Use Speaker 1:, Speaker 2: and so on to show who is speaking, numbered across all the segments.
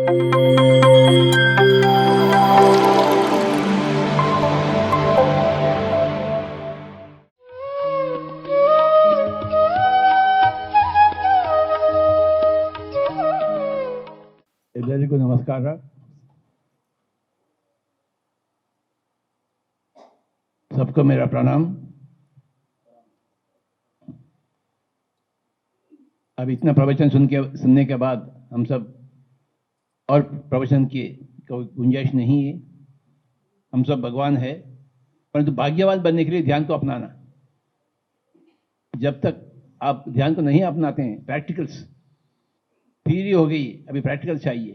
Speaker 1: ಎಲ್ಲರಿಗೂ ನಮಸ್ಕಾರ. सबको मेरा प्रणाम. अब इतना प्रवचन सुनने के बाद हम सब और प्रवचन की कोई गुंजाइश नहीं है. हम सब भगवान है, परंतु भाग्यवान बनने के लिए ध्यान को अपनाना. जब तक आप ध्यान को नहीं अपनाते हैं, प्रैक्टिकल्स, थ्योरी हो गई, अभी प्रैक्टिकल चाहिए.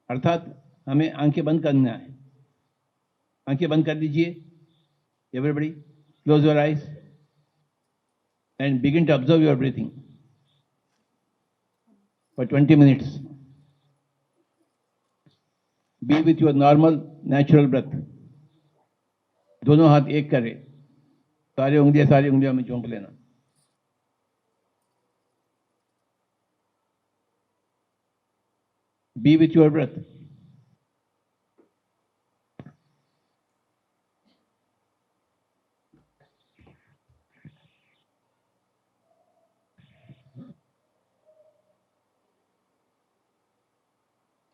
Speaker 1: अर्थात हमें आंखें बंद करना है. आंखें बंद कर दीजिए. Everybody close your eyes and begin to observe your breathing for 20 minutes. Be with your normal natural breath. दोनों हाथ एक करें, सारी उंगलियां में झोंक लेना. Be with your breath.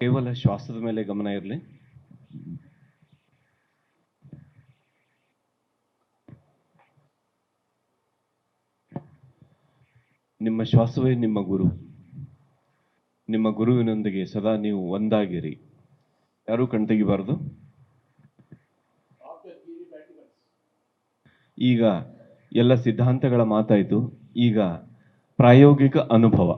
Speaker 2: ಕೇವಲ ಶ್ವಾಸದ ಮೇಲೆ ಗಮನ ಇರಲಿ. ನಿಮ್ಮ ಶ್ವಾಸವೇ ನಿಮ್ಮ ಗುರು. ನಿಮ್ಮ ಗುರುವಿನೊಂದಿಗೆ ಸದಾ ನೀವು ಒಂದಾಗಿರಿ. ಯಾರೂ ಕಣ್ತೆಗಿಬಾರದು. ಈಗ ಎಲ್ಲ ಸಿದ್ಧಾಂತಗಳ ಮಾತಾಯಿತು. ಈಗ ಪ್ರಾಯೋಗಿಕ ಅನುಭವ.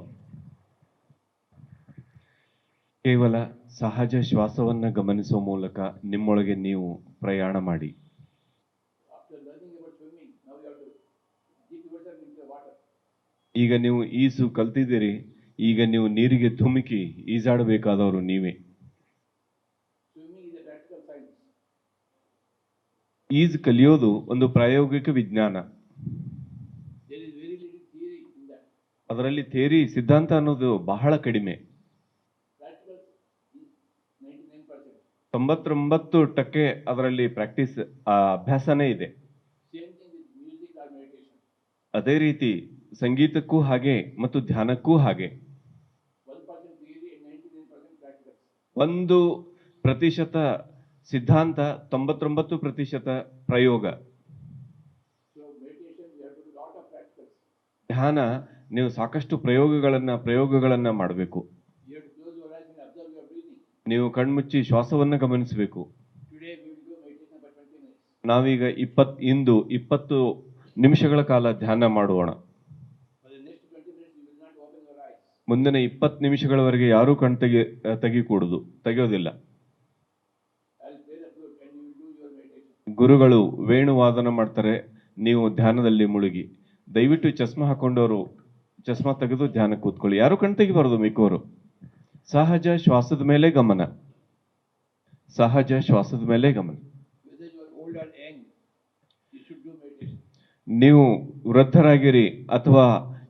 Speaker 2: ಕೇವಲ ಸಹಜ ಶ್ವಾಸವನ್ನು ಗಮನಿಸುವ ಮೂಲಕ ನಿಮ್ಮೊಳಗೆ ನೀವು ಪ್ರಯಾಣ ಮಾಡಿ. ಈಗ ನೀವು ಈಜು ಕಲ್ತಿದ್ದೀರಿ. ಈಗ ನೀವು ನೀರಿಗೆ ಧುಮುಕಿ ಈಜಾಡಬೇಕಾದವರು ನೀವೇ. ಈಜು ಕಲಿಯೋದು ಒಂದು ಪ್ರಾಯೋಗಿಕ ವಿಜ್ಞಾನ. ಅದರಲ್ಲಿ ಥಿಯರಿ, ಸಿದ್ಧಾಂತ ಅನ್ನೋದು ಬಹಳ ಕಡಿಮೆ. 99% ಅದರಲ್ಲಿ ಪ್ರಾಕ್ಟೀಸ್, ಅಭ್ಯಾಸನೇ ಇದೆ. ಅದೇ ರೀತಿ ಸಂಗೀತಕ್ಕೂ ಹಾಗೆ ಮತ್ತು ಧ್ಯಾನಕ್ಕೂ ಹಾಗೆ. 1% ಸಿದ್ಧಾಂತ, 99% ಪ್ರಯೋಗ. ಧ್ಯಾನ ನೀವು ಸಾಕಷ್ಟು ಪ್ರಯೋಗಗಳನ್ನ ಮಾಡಬೇಕು. ನೀವು ಕಣ್ಮುಚ್ಚಿ ಶ್ವಾಸವನ್ನು ಗಮನಿಸಬೇಕು. ನಾವೀಗ 20 ನಿಮಿಷಗಳ ಕಾಲ ಧ್ಯಾನ ಮಾಡೋಣ. ಮುಂದಿನ 20 ನಿಮಿಷಗಳವರೆಗೆ ಯಾರೂ ತೆಗೆಯೋದಿಲ್ಲ. ಗುರುಗಳು ವೇಣುವಾದನ ಮಾಡ್ತಾರೆ, ನೀವು ಧ್ಯಾನದಲ್ಲಿ ಮುಳುಗಿ. ದಯವಿಟ್ಟು ಚಸ್ಮಾ ಹಾಕೊಂಡವರು ಚಸ್ಮಾ ತೆಗೆದು ಧ್ಯಾನ ಕೂತ್ಕೊಳ್ಳಿ. ಯಾರು ತೆಗಿಬಾರದು. ಮಿಕ್ಕವರು ಸಹಜ ಶ್ವಾಸದ ಮೇಲೆ ಗಮನ. ಸಹಜ ಶ್ವಾಸದ ಮೇಲೆ ಗಮನ. ನೀವು ವೃದ್ಧರಾಗಿರಿ ಅಥವಾ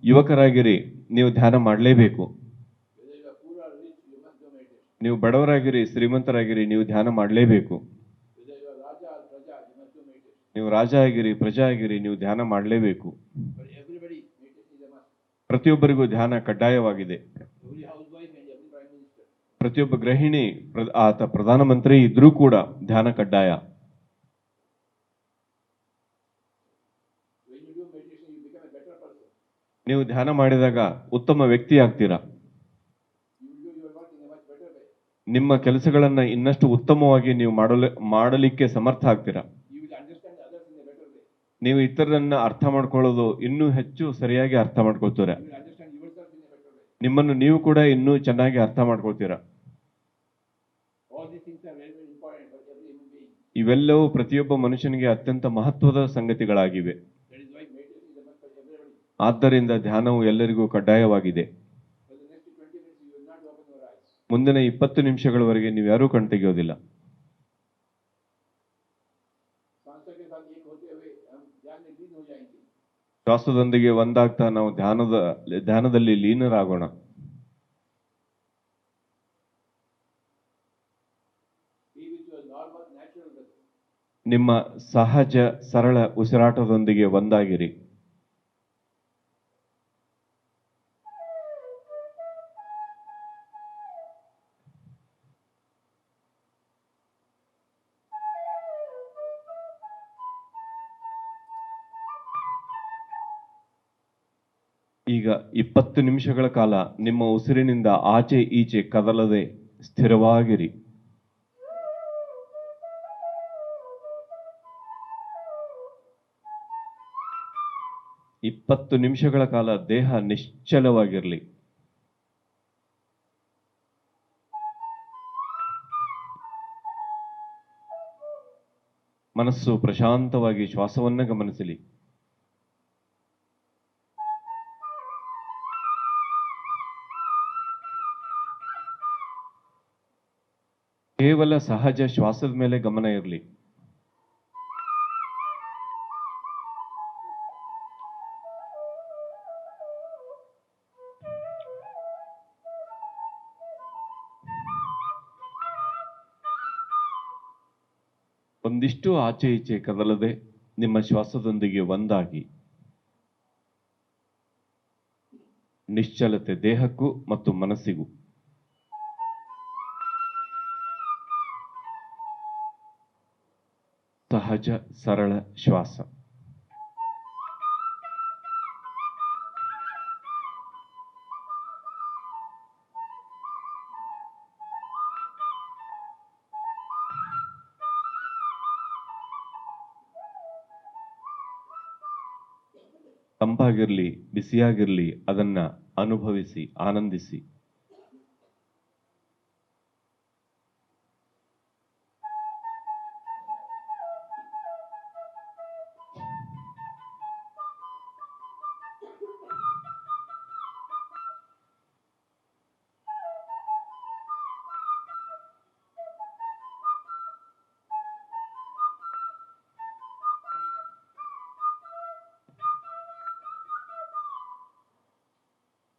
Speaker 2: ಯುವಕರಾಗಿರಿ, ನೀವು ಧ್ಯಾನ ಮಾಡಲೇಬೇಕು. ನೀವು ಬಡವರಾಗಿರಿ, ಶ್ರೀಮಂತರಾಗಿರಿ, ನೀವು ಧ್ಯಾನ ಮಾಡಲೇಬೇಕು. ನೀವು ರಾಜ ಆಗಿರಿ, ಪ್ರಜಾ ಆಗಿರಿ, ನೀವು ಧ್ಯಾನ ಮಾಡಲೇಬೇಕು. ಪ್ರತಿಯೊಬ್ಬರಿಗೂ ಧ್ಯಾನ ಕಡ್ಡಾಯವಾಗಿದೆ. ಪ್ರತಿಯೊಬ್ಬ ಗೃಹಿಣಿ, ಆತ ಪ್ರಧಾನಮಂತ್ರಿ ಇದ್ರೂ ಕೂಡ ಧ್ಯಾನ ಕಡ್ಡಾಯ. ನೀವು ಧ್ಯಾನ ಮಾಡಿದಾಗ ಉತ್ತಮ ವ್ಯಕ್ತಿ ಆಗ್ತೀರಾ. ನಿಮ್ಮ ಕೆಲಸಗಳನ್ನ ಇನ್ನಷ್ಟು ಉತ್ತಮವಾಗಿ ನೀವು ಮಾಡಲಿಕ್ಕೆ ಸಮರ್ಥ ಆಗ್ತೀರಾ. ನೀವು ಇತರರನ್ನ ಅರ್ಥ ಮಾಡ್ಕೊಳ್ಳೋದು ಇನ್ನೂ ಹೆಚ್ಚು ಸರಿಯಾಗಿ ಅರ್ಥ ಮಾಡ್ಕೊಳ್ತೀರಾ. ನಿಮ್ಮನ್ನು ನೀವು ಕೂಡ ಇನ್ನೂ ಚೆನ್ನಾಗಿ ಅರ್ಥ ಮಾಡ್ಕೊಳ್ತೀರಾ. ಇವೆಲ್ಲವೂ ಪ್ರತಿಯೊಬ್ಬ ಮನುಷ್ಯನಿಗೆ ಅತ್ಯಂತ ಮಹತ್ವದ ಸಂಗತಿಗಳಾಗಿವೆ. ಆದ್ದರಿಂದ ಧ್ಯಾನವು ಎಲ್ಲರಿಗೂ ಕಡ್ಡಾಯವಾಗಿದೆ. ಮುಂದಿನ 20 ನಿಮಿಷಗಳವರೆಗೆ ನೀವು ಯಾರೂ ಕಣ್ತೆಗೆಯೋದಿಲ್ಲ. ಶ್ವಾಸದೊಂದಿಗೆ ಒಂದಾಗ್ತಾ ನಾವು ಧ್ಯಾನದಲ್ಲಿ ಲೀನರಾಗೋಣ. ನಿಮ್ಮ ಸಹಜ ಸರಳ ಉಸಿರಾಟದೊಂದಿಗೆ ಒಂದಾಗಿರಿ. ಈಗ 20 ನಿಮಿಷಗಳ ಕಾಲ ನಿಮ್ಮ ಉಸಿರಿನಿಂದ ಆಚೆ ಈಚೆ ಕದಲದೆ ಸ್ಥಿರವಾಗಿರಿ. 20 ನಿಮಿಷಗಳ ಕಾಲ ದೇಹ ನಿಶ್ಚಲವಾಗಿರಲಿ. ಮನಸ್ಸು ಪ್ರಶಾಂತವಾಗಿ ಶ್ವಾಸವನ್ನು ಗಮನಿಸಲಿ. ಕೇವಲ ಸಹಜ ಶ್ವಾಸದ ಮೇಲೆ ಗಮನ ಇರಲಿ. ಒಂದಿಷ್ಟು ಆಚೆ ಈಚೆ ಕದಲದೆ ನಿಮ್ಮ ಶ್ವಾಸದೊಂದಿಗೆ ಒಂದಾಗಿ. ನಿಶ್ಚಲತೆ ದೇಹಕ್ಕೂ ಮತ್ತು ಮನಸ್ಸಿಗೂ. ಸಹಜ ಸರಳ ಶ್ವಾಸ. ತಂಪಾಗಿರ್ಲಿ, ಬಿಸಿಯಾಗಿರ್ಲಿ, ಅದನ್ನ ಅನುಭವಿಸಿ, ಆನಂದಿಸಿ.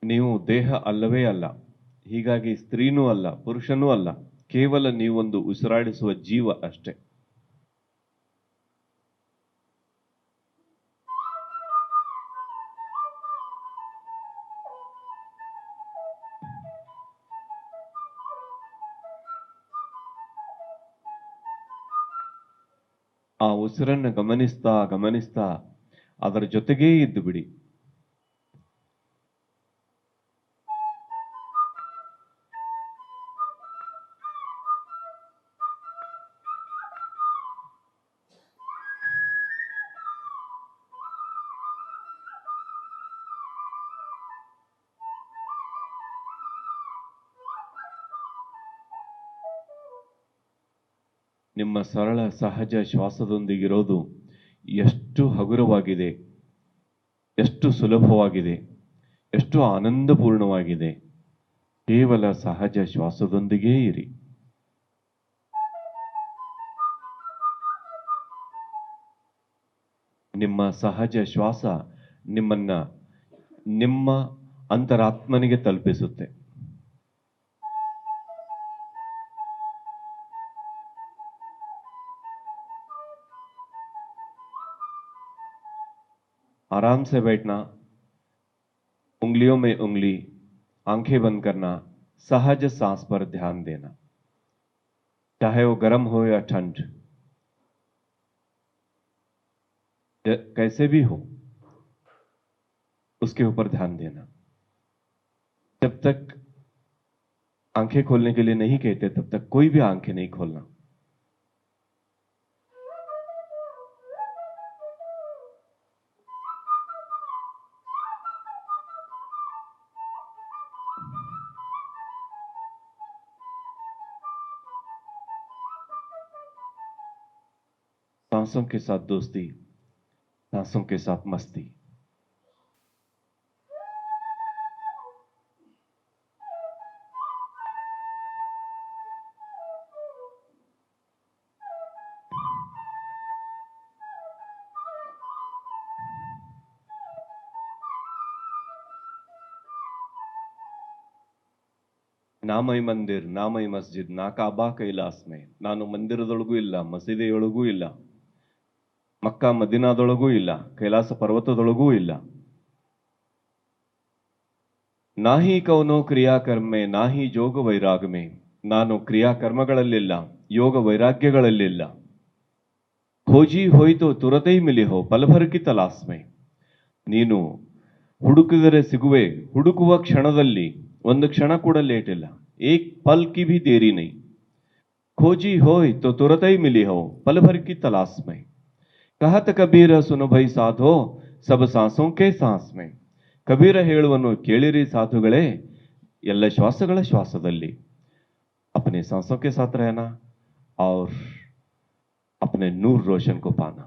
Speaker 2: ನೀವು ದೇಹ ಅಲ್ಲವೇ ಅಲ್ಲ, ಹೀಗಾಗಿ ಸ್ತ್ರೀನೂ ಅಲ್ಲ, ಪುರುಷನೂ ಅಲ್ಲ, ಕೇವಲ ನೀವೊಂದು ಉಸಿರಾಡಿಸುವ ಜೀವ ಅಷ್ಟೇ. ಆ ಉಸಿರನ್ನು ಗಮನಿಸ್ತಾ ಗಮನಿಸ್ತಾ ಅದರ ಜೊತೆಗೇ ಇದ್ದು ಬಿಡಿ. ನಿಮ್ಮ ಸರಳ ಸಹಜ ಶ್ವಾಸದೊಂದಿಗಿರೋದು ಎಷ್ಟು ಹಗುರವಾಗಿದೆ, ಎಷ್ಟು ಸುಲಭವಾಗಿದೆ, ಎಷ್ಟು ಆನಂದಪೂರ್ಣವಾಗಿದೆ. ಕೇವಲ ಸಹಜ ಶ್ವಾಸದೊಂದಿಗೇ ಇರಿ. ನಿಮ್ಮ ಸಹಜ ಶ್ವಾಸ ನಿಮ್ಮನ್ನ ನಿಮ್ಮ ಅಂತರಾತ್ಮನಿಗೆ ತಲುಪಿಸುತ್ತೆ. आराम से बैठना, उंगलियों में उंगली, आंखें बंद करना, सहज सांस पर ध्यान देना, चाहे वो गर्म हो या ठंड, कैसे भी हो, उसके ऊपर ध्यान देना. जब तक आंखें खोलने के लिए नहीं कहते तब तक कोई भी आंखें नहीं खोलना. सांसों के साथ दोस्ती, सांसों के साथ मस्ती. ನಾಮೈ ಮಂದಿರ್ ನಾಮೈ ಮಸ್ಜಿದ್ ನಾ ಕಾಬಾ ಕೈಲಾಸ್ ಮೇ, ನಾನು ಮಂದಿರದೊಳಗೂ ಇಲ್ಲ, ಮಸೀದಿಯೊಳಗೂ ಇಲ್ಲ, ಮಕ್ಕಾ ಮದಿನಾದೊಳಗೂ ಇಲ್ಲ, ಕೈಲಾಸ ಪರ್ವತದೊಳಗೂ ಇಲ್ಲ. ನಾಹಿ ಕೌನೋ ಕ್ರಿಯಾಕರ್ಮೆ ನಾಹಿ ಜೋಗ ವೈರಾಗಮೆ, ನಾನು ಕ್ರಿಯಾಕರ್ಮಗಳಲ್ಲಿಲ್ಲ, ಯೋಗ ವೈರಾಗ್ಯಗಳಲ್ಲಿಲ್ಲ. ಖೋಜಿ ಹೋಯ್ತು ತುರತೈ ಮಿಲಿ ಹೋ ಪಲಭರ್ ಕಿ ತಲಾಸ್ ಮೇ, ನೀನು ಹುಡುಕಿದರೆ ಸಿಗುವೆ, ಹುಡುಕುವ ಕ್ಷಣದಲ್ಲಿ ಒಂದು ಕ್ಷಣ ಕೂಡ ಲೇಟ್ ಇಲ್ಲ. ಏಕ್ ಪಲ್ ಕಿ ಭಿ ದೇರಿ ನೈ, ಖೋಜಿ ಹೋಯ್ ತೋ ತುರತೈ ಮಿಲಿ ಹೋ ಪಲಭರ್ ಕಿ ತಲಾಸ್ ಮೇ. ಕಹತ ಕಬೀರ ಸುನು ಭೈ ಸಾಧೋ ಸಬ ಸಾಸೋಂ ಕೆ ಸಾಸ್ ಮೇ, ಕಬೀರ ಹೇಳುವನ್ನು ಕೇಳಿರಿ ಸಾಧುಗಳೇ, ಎಲ್ಲ ಶ್ವಾಸಗಳ ಶ್ವಾಸದಲ್ಲಿ. अपने सांसों के साथ रहना और अपने नूर रोशन को पाना.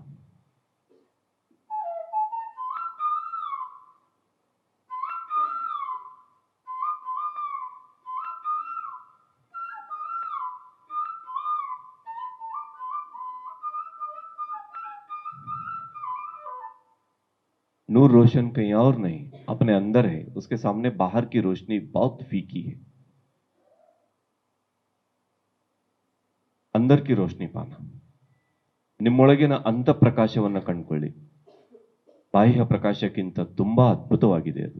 Speaker 2: नूर रोशन कहीं और नहीं, अपने अंदर है. उसके सामने बाहर की रोशनी बहुत फीकी है. अंदर की रोशनी पाना, ನಿಮ್ಮೊಳಗಿನ ಅಂತ ಪ್ರಕಾಶವನ್ನು ಕಂಡುಕೊಳ್ಳಿ. ಬಾಹ್ಯ ಪ್ರಕಾಶಕ್ಕಿಂತ ತುಂಬಾ ಅದ್ಭುತವಾಗಿದೆ ಅದು.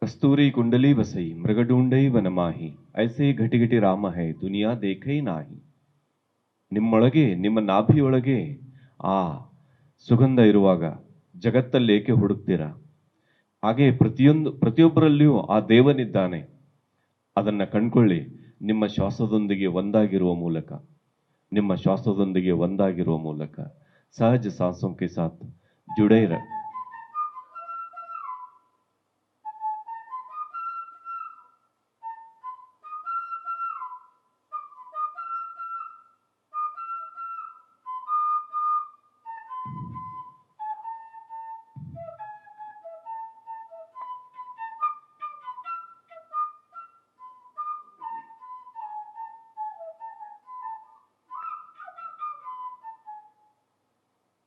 Speaker 2: कस्तूरी कुंडली बसई मृगडूंडई वनमाही, ऐसे घटी घटी राम है दुनिया देखೈ ನಾಹಿ. ನಿಮ್ಮೊಳಗೆ, ನಿಮ್ಮ ನಾಭಿಯೊಳಗೆ ಆ ಸುಗಂಧ ಇರುವಾಗ ಜಗತ್ತಲ್ಲಿ ಏಕೆ ಹುಡುಕ್ತೀರಾ? ಹಾಗೆ ಪ್ರತಿಯೊಬ್ಬರಲ್ಲಿಯೂ ಆ ದೇವನಿದ್ದಾನೆ. ಅದನ್ನ ಕಂಡ್ಕೊಳ್ಳಿ ನಿಮ್ಮ ಶ್ವಾಸದೊಂದಿಗೆ ಒಂದಾಗಿರುವ ಮೂಲಕ, ನಿಮ್ಮ ಶ್ವಾಸದೊಂದಿಗೆ ಒಂದಾಗಿರುವ ಮೂಲಕ. ಸಹಜ ಸಾಸೋಂ ಕೆ ಸಾಥ್ ಜುಡೇ ರಹ್.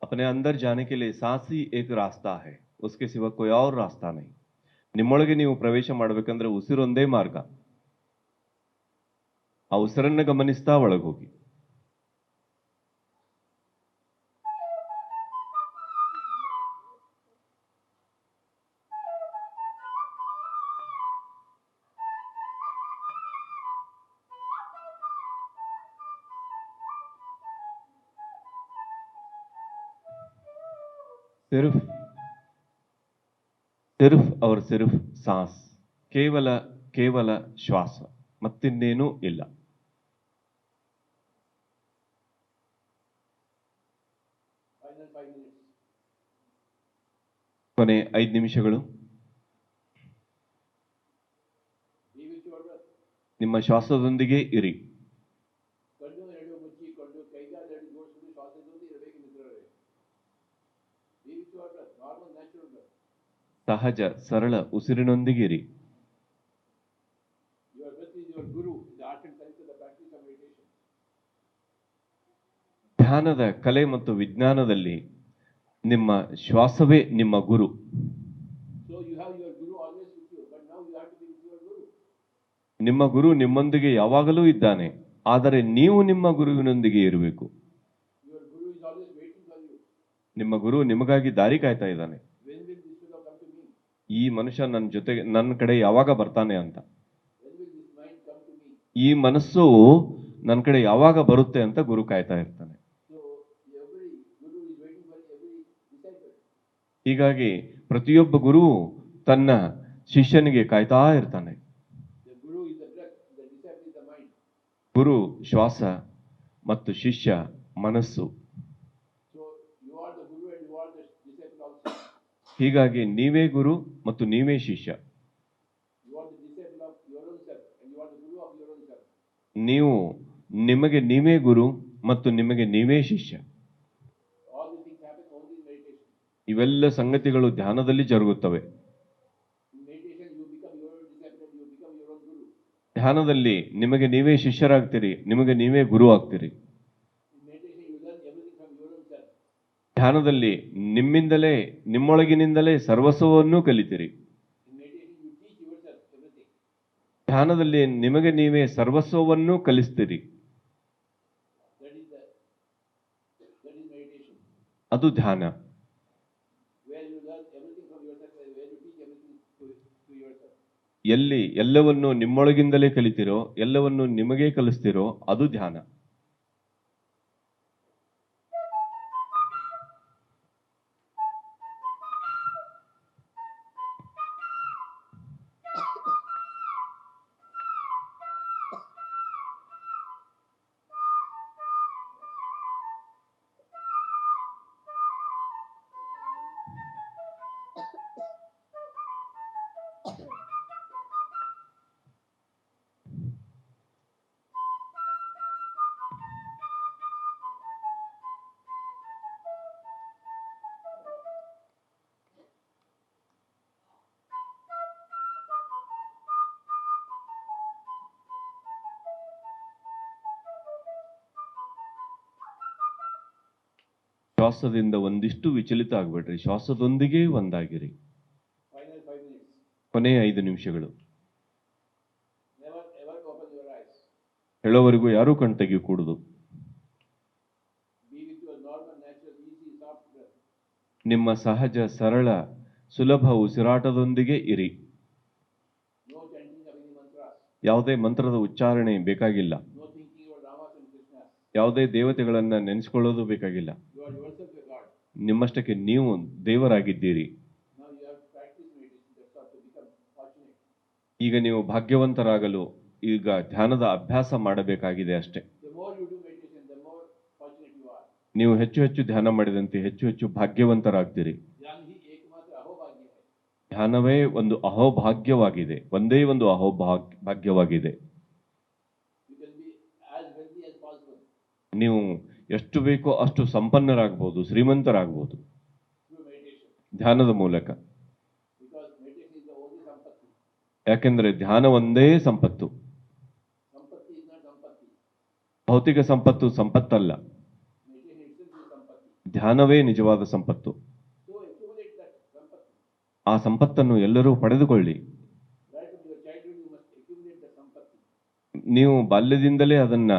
Speaker 2: अपने अंदर जाने के लिए सांस ही एक रास्ता है, उसके सिवा कोई और रास्ता नहीं. ನಿಮ್ಮೊಳಗೆ ನೀವು ಪ್ರವೇಶ ಮಾಡಬೇಕಂದ್ರೆ ಉಸಿರೊಂದೇ ಮಾರ್ಗ. ಆ ಉಸಿರನ್ನ ಗಮನಿಸ್ತಾ ಒಳಗೋಗಿ. सिर्फ सिर्फ और सिर्फ सांस, ಕೇವಲ ಕೇವಲ ಶ್ವಾಸ, ಮತ್ತಿನ್ನೇನೂ ಇಲ್ಲ. ಕೊನೆ 5 ನಿಮಿಷಗಳು. ನಿಮ್ಮ ಶ್ವಾಸದೊಂದಿಗೆ ಇರಿ. ಸಹಜ ಸರಳ ಉಸಿರಿನೊಂದಿಗಿರಿ. ಧ್ಯಾನದ ಕಲೆ ಮತ್ತು ವಿಜ್ಞಾನದಲ್ಲಿ ನಿಮ್ಮ ಶ್ವಾಸವೇ ನಿಮ್ಮ ಗುರು. ನಿಮ್ಮ ಗುರು ನಿಮ್ಮೊಂದಿಗೆ ಯಾವಾಗಲೂ ಇದ್ದಾನೆ, ಆದರೆ ನೀವು ನಿಮ್ಮ ಗುರುವಿನೊಂದಿಗೆ ಇರಬೇಕು. ನಿಮ್ಮ ಗುರು ನಿಮಗಾಗಿ ದಾರಿ ಕಾಯ್ತಾ ಇದ್ದಾನೆ. ಈ ಮನುಷ್ಯ ನನ್ನ ಜೊತೆಗೆ, ನನ್ನ ಕಡೆ ಯಾವಾಗ ಬರ್ತಾನೆ ಅಂತ. ಈ ಮನಸ್ಸು ನನ್ನ ಕಡೆ ಯಾವಾಗ ಬರುತ್ತೆ ಅಂತ ಗುರು ಕಾಯ್ತಾ ಇರ್ತಾನೆ. ಹೀಗಾಗಿ ಪ್ರತಿಯೊಬ್ಬ ಗುರು ತನ್ನ ಶಿಷ್ಯನಿಗೆ ಕಾಯ್ತಾ ಇರ್ತಾನೆ. ಗುರು ಶ್ವಾಸ ಮತ್ತು ಶಿಷ್ಯ ಮನಸ್ಸು. ಹೀಗಾಗಿ ನೀವೇ ಗುರು ಮತ್ತು ನೀವೇ ಶಿಷ್ಯ. ನೀವು ನಿಮಗೆ ನೀವೇ ಗುರು ಮತ್ತು ನಿಮಗೆ ನೀವೇ ಶಿಷ್ಯ.
Speaker 1: All these things happen only in meditation.
Speaker 2: ಇವೆಲ್ಲ ಸಂಗತಿಗಳು ಧ್ಯಾನದಲ್ಲಿ ಜರುಗುತ್ತವೆ.
Speaker 1: In meditation, you become your own disciple and you become your own guru.
Speaker 2: ಧ್ಯಾನದಲ್ಲಿ ನಿಮಗೆ ನೀವೇ ಶಿಷ್ಯರಾಗ್ತೀರಿ, ನಿಮಗೆ ನೀವೇ ಗುರು ಆಗ್ತೀರಿ.
Speaker 1: In meditation, you learn everything from your own self.
Speaker 2: ಧ್ಯಾನದಲ್ಲಿ ನಿಮ್ಮಿಂದಲೇ, ನಿಮ್ಮೊಳಗಿನಿಂದಲೇ ಸರ್ವಸ್ವವನ್ನೂ ಕಲಿತೀರಿ.
Speaker 1: In meditation, you teach yourself everything.
Speaker 2: ಧ್ಯಾನದಲ್ಲಿ ನಿಮಗೆ ನೀವೇ ಸರ್ವಸ್ವವನ್ನೂ ಕಲಿಸ್ತೀರಿ.
Speaker 1: That is meditation.
Speaker 2: ಅದು ಧ್ಯಾನ.
Speaker 1: Where you learn everything from yourself, where you teach everything to yourself.
Speaker 2: ಎಲ್ಲಿ ಎಲ್ಲವನ್ನೂ ನಿಮ್ಮೊಳಗಿಂದಲೇ ಕಲಿತೀರೋ, ಎಲ್ಲವನ್ನೂ ನಿಮಗೇ ಕಲಿಸ್ತೀರೋ, ಅದು ಧ್ಯಾನ. ಶ್ವಾಸದಿಂದ ಒಂದಿಷ್ಟು ವಿಚಲಿತ ಆಗ್ಬೇಡ್ರಿ, ಶ್ವಾಸದೊಂದಿಗೆ ಒಂದಾಗಿರಿ.
Speaker 1: Final 5 minutes.
Speaker 2: ಕೊನೆಯ 5 ನಿಮಿಷಗಳು.
Speaker 1: Never ever open your eyes.
Speaker 2: ಹೇಳೋವರೆಗೂ ಯಾರೂ ಕಣ್ ತೆಗಿಯಕೂಡದು.
Speaker 1: Be with your normal, natural, easy, soft breath.
Speaker 2: ನಿಮ್ಮ ಸಹಜ, ಸರಳ, ಸುಲಭ ಉಸಿರಾಟದೊಂದಿಗೆ ಇರಿ.
Speaker 1: No chanting of any mantras.
Speaker 2: ಯಾವುದೇ ಮಂತ್ರದ ಉಚ್ಚಾರಣೆ ಬೇಕಾಗಿಲ್ಲ.
Speaker 1: No thinking about Ramas and Krishnas.
Speaker 2: ಯಾವುದೇ ದೇವತೆಗಳನ್ನ ನೆನೆಸ್ಕೊಳ್ಳೋದು ಬೇಕಾಗಿಲ್ಲ.
Speaker 1: You are yourself a God.
Speaker 2: ನಿಮ್ಮಷ್ಟಕ್ಕೆ ನೀವು ದೇವರಾಗಿದ್ದೀರಿ.
Speaker 1: Now you have to practice meditation. That's how to become fortunate.
Speaker 2: ಈಗ ನೀವು ಭಾಗ್ಯವಂತರಾಗಲು ಈಗ ಧ್ಯಾನದ ಅಭ್ಯಾಸ ಮಾಡಬೇಕಾಗಿದೆ ಅಷ್ಟೇ.
Speaker 1: The more you do meditation, the more fortunate you are.
Speaker 2: ನೀವು ಹೆಚ್ಚು ಹೆಚ್ಚು ಧ್ಯಾನ ಮಾಡಿದಂತೆ ಹೆಚ್ಚು ಹೆಚ್ಚು ಭಾಗ್ಯವಂತರಾಗ್ತೀರಿ.
Speaker 1: ध्यान ही एकमात्र अहोभाग्य है.
Speaker 2: ಧ್ಯಾನವೇ ಒಂದು ಅಹೋಭಾಗ್ಯವಾಗಿದೆ, ಒಂದೇ ಒಂದು ಅಹೋಭಾಗ್ಯವಾಗಿದೆ.
Speaker 1: You can be as wealthy as possible
Speaker 2: ನೀವು ಎಷ್ಟು ಬೇಕೋ ಅಷ್ಟು ಸಂಪನ್ನರಾಗಬಹುದು, ಶ್ರೀಮಂತರಾಗಬಹುದು
Speaker 1: through meditation.
Speaker 2: ಧ್ಯಾನದ ಮೂಲಕ.
Speaker 1: Because meditation is the only sampatti.
Speaker 2: ಯಾಕೆಂದ್ರೆ ಧ್ಯಾನ ಒಂದೇ ಸಂಪತ್ತು.
Speaker 1: Sampatti is not sampatti.
Speaker 2: ಭೌತಿಕ ಸಂಪತ್ತು ಸಂಪತ್ತಲ್ಲ,
Speaker 1: Meditation itself is sampatti.
Speaker 2: ಧ್ಯಾನವೇ ನಿಜವಾದ ಸಂಪತ್ತು.
Speaker 1: So accumulate that sampatti.
Speaker 2: ಆ ಸಂಪತ್ತನ್ನು ಎಲ್ಲರೂ ಪಡೆದುಕೊಳ್ಳಿ.
Speaker 1: Right from your childhood, you must accumulate the sampatti.
Speaker 2: ನೀವು ಬಾಲ್ಯದಿಂದಲೇ ಅದನ್ನ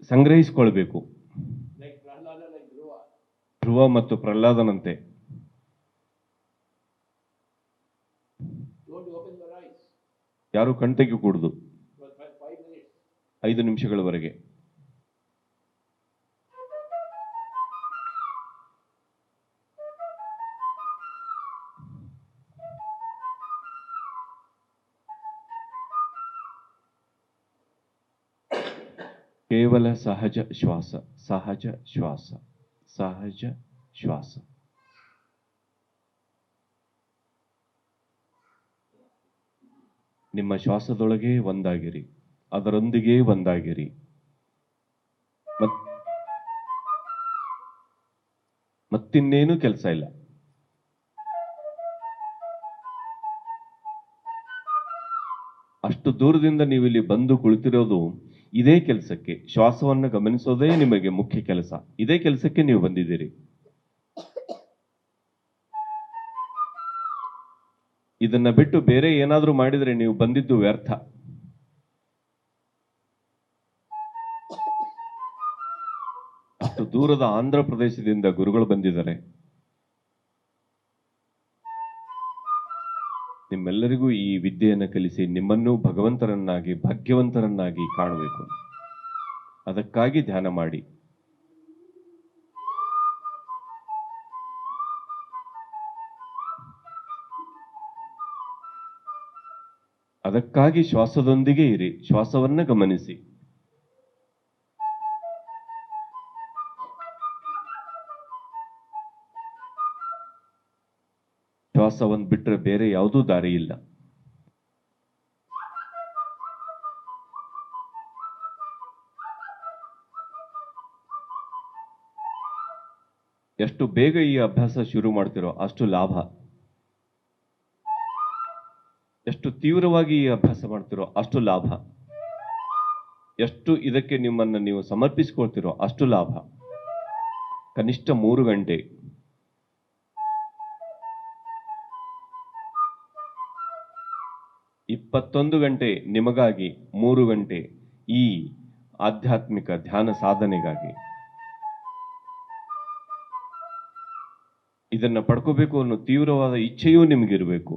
Speaker 2: ಸಂಗ್ರಹಿಸಿಕೊಳ್ಬೇಕು.
Speaker 1: Like Prahlada, like Dhruva.
Speaker 2: ಧ್ರುವ ಮತ್ತು ಪ್ರಹ್ಲಾದನಂತೆ.
Speaker 1: Don't open your eyes
Speaker 2: ಯಾರು ಕಣ್ತೆಗೆಯಕೂಡದು
Speaker 1: for 5 minutes.
Speaker 2: 5 ನಿಮಿಷಗಳವರೆಗೆ. ಕೇವಲ ಸಹಜ ಶ್ವಾಸ, ಸಹಜ ಶ್ವಾಸ, ಸಹಜ ಶ್ವಾಸ. ನಿಮ್ಮ ಶ್ವಾಸದೊಳಗೆ ಒಂದಾಗಿರಿ, ಅದರೊಂದಿಗೆ ಒಂದಾಗಿರಿ. ಮತ್ತಿನ್ನೇನು ಕೆಲಸ ಇಲ್ಲ. ಅಷ್ಟು ದೂರದಿಂದ ನೀವು ಇಲ್ಲಿ ಬಂದು ಕುಳಿತಿರೋದು ಇದೇ ಕೆಲಸಕ್ಕೆ. ಶ್ವಾಸವನ್ನು ಗಮನಿಸೋದೇ ನಿಮಗೆ ಮುಖ್ಯ ಕೆಲಸ. ಇದೇ ಕೆಲಸಕ್ಕೆ ನೀವು ಬಂದಿದ್ದೀರಿ. ಇದನ್ನ ಬಿಟ್ಟು ಬೇರೆ ಏನಾದ್ರೂ ಮಾಡಿದ್ರೆ ನೀವು ಬಂದಿದ್ದು ವ್ಯರ್ಥ. ಅಷ್ಟು ದೂರದ ಆಂಧ್ರ ಪ್ರದೇಶದಿಂದ ಗುರುಗಳು ಬಂದಿದ್ದಾರೆ. ನಿಮ್ಮೆಲ್ಲರಿಗೂ ಈ ವಿದ್ಯೆಯನ್ನು ಕಲಿಸಿ ನಿಮ್ಮನ್ನು ಭಗವಂತರನ್ನಾಗಿ, ಭಾಗ್ಯವಂತರನ್ನಾಗಿ ಕಾಣಬೇಕು. ಅದಕ್ಕಾಗಿ ಧ್ಯಾನ ಮಾಡಿ. ಅದಕ್ಕಾಗಿ ಶ್ವಾಸದೊಂದಿಗೆ ಇರಿ, ಶ್ವಾಸವನ್ನ ಗಮನಿಸಿ. ಶ್ವಾಸವನ್ನು ಬಿಟ್ಟರೆ ಬೇರೆ ಯಾವುದೂ ದಾರಿ ಇಲ್ಲ. ಎಷ್ಟು ಬೇಗ ಈ ಅಭ್ಯಾಸ ಶುರು ಮಾಡ್ತಿರೋ ಅಷ್ಟು ಲಾಭ. ಎಷ್ಟು ತೀವ್ರವಾಗಿ ಈ ಅಭ್ಯಾಸ ಮಾಡ್ತಿರೋ ಅಷ್ಟು ಲಾಭ. ಎಷ್ಟು ಇದಕ್ಕೆ ನಿಮ್ಮನ್ನು ನೀವು ಸಮರ್ಪಿಸಿಕೊಳ್ತಿರೋ ಅಷ್ಟು ಲಾಭ. ಕನಿಷ್ಠ 3 ಗಂಟೆ. ಇಪ್ಪತ್ತೊಂದು ಗಂಟೆ ನಿಮಗಾಗಿ, 3 ಗಂಟೆ ಈ ಆಧ್ಯಾತ್ಮಿಕ ಧ್ಯಾನ ಸಾಧನೆಗಾಗಿ. ಇದನ್ನ ಪಡ್ಕೋಬೇಕು ಅನ್ನೋ ತೀವ್ರವಾದ ಇಚ್ಛೆಯೂ ನಿಮಗಿರಬೇಕು.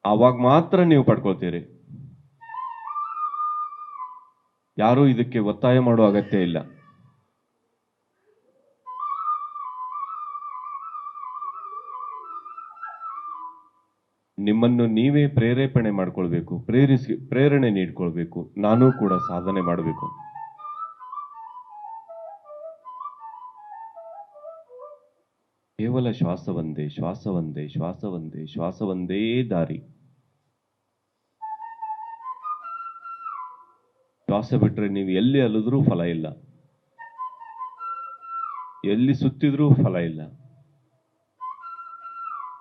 Speaker 2: ಆವಾಗ ಮಾತ್ರ ನೀವು ಪಡ್ಕೊಳ್ತೀರಿ. ಯಾರೂ ಇದಕ್ಕೆ ಒತ್ತಾಯ ಮಾಡುವ ಅಗತ್ಯ ಇಲ್ಲ. ನಿಮ್ಮನ್ನು ನೀವೇ ಪ್ರೇರೇಪಣೆ ಮಾಡ್ಕೊಳ್ಬೇಕು, ಪ್ರೇರಣೆ ನೀಡ್ಕೊಳ್ಬೇಕು. ನಾನೂ ಕೂಡ ಸಾಧನೆ ಮಾಡಬೇಕು. ಕೇವಲ ಶ್ವಾಸ ಒಂದೇ, ಶ್ವಾಸ ಒಂದೇ, ಶ್ವಾಸ ಒಂದೇ, ಶ್ವಾಸ ಒಂದೇ ದಾರಿ. ಶ್ವಾಸ ಬಿಟ್ರೆ ನೀವು ಎಲ್ಲಿ ಅಲಿದ್ರೂ ಫಲ ಇಲ್ಲ, ಎಲ್ಲಿ ಸುತ್ತಿದ್ರೂ ಫಲ ಇಲ್ಲ,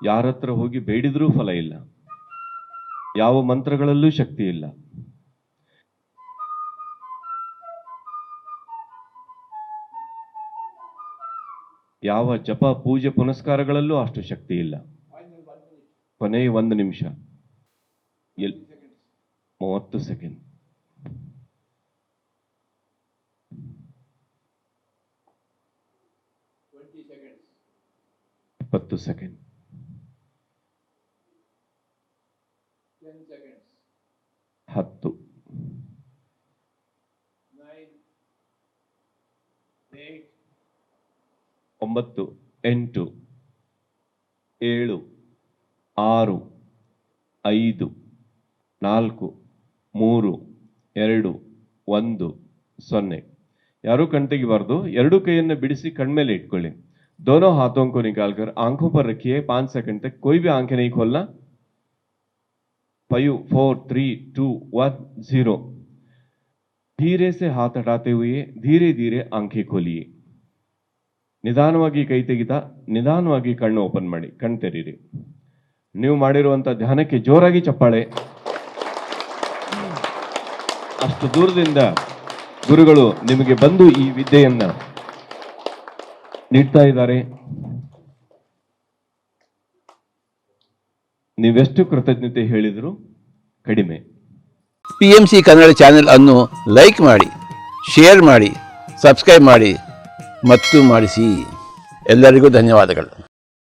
Speaker 2: ಯಾರ ಹತ್ರ ಹೋಗಿ ಬೇಡಿದ್ರೂ ಫಲ ಇಲ್ಲ, ಯಾವ ಮಂತ್ರಗಳಲ್ಲೂ ಶಕ್ತಿ ಇಲ್ಲ. ಯಾವ ಜಪ ಪೂಜೆ ಪುನಸ್ಕಾರಗಳಲ್ಲೂ ಅಷ್ಟು ಶಕ್ತಿ ಇಲ್ಲ. ಕೊನೆಯ 1 ನಿಮಿಷ, 30 ಸೆಕೆಂಡ್. 20 ಸೆಕೆಂಡ್. 10, 9, 8, 7, 6, 5, 4, 3, 2, 1, 0. ಯಾರೂ ಕಣ್ತೆಗಿಬಾರ್ದು. 2 ಕೈಯನ್ನು ಬಿಡಿಸಿ ಕಣ್ಮೇಲೆ ಇಟ್ಕೊಳ್ಳಿ. दोनों हाथों को निकालकर आंखों पर रखिए. 5 सेकंड तक कोई भी आंखें नहीं खोलना. 5, 4, 3, 2, 1, 0. धीरे से हाथ हटाते हुए धीरे धीरे आंखें खोलिए. ನಿಧಾನವಾಗಿ ಕೈ ತೆಗಿತಾ ನಿಧಾನವಾಗಿ ಕಣ್ಣು ಓಪನ್ ಮಾಡಿ, ಕಣ್ ತೆರೀರಿ. ನೀವು ಮಾಡಿರುವಂತ ಧ್ಯಾನಕ್ಕೆ ಜೋರಾಗಿ ಚಪ್ಪಾಳೆ. ಅಷ್ಟು ದೂರದಿಂದ ಗುರುಗಳು ನಿಮಗೆ ಬಂದು ಈ ವಿದ್ಯೆಯನ್ನ ನೀಡ್ತಾ ಇದ್ದಾರೆ. ನೀವೆಷ್ಟು ಕೃತಜ್ಞತೆ ಹೇಳಿದ್ರು ಕಡಿಮೆ.
Speaker 3: PMC ಕನ್ನಡ ಚಾನೆಲ್ ಅನ್ನು ಲೈಕ್ ಮಾಡಿ, ಶೇರ್ ಮಾಡಿ, ಸಬ್ಸ್ಕ್ರೈಬ್ ಮಾಡಿ ಮತ್ತು ಮಾಡಿಸಿ. ಎಲ್ಲರಿಗೂ ಧನ್ಯವಾದಗಳು.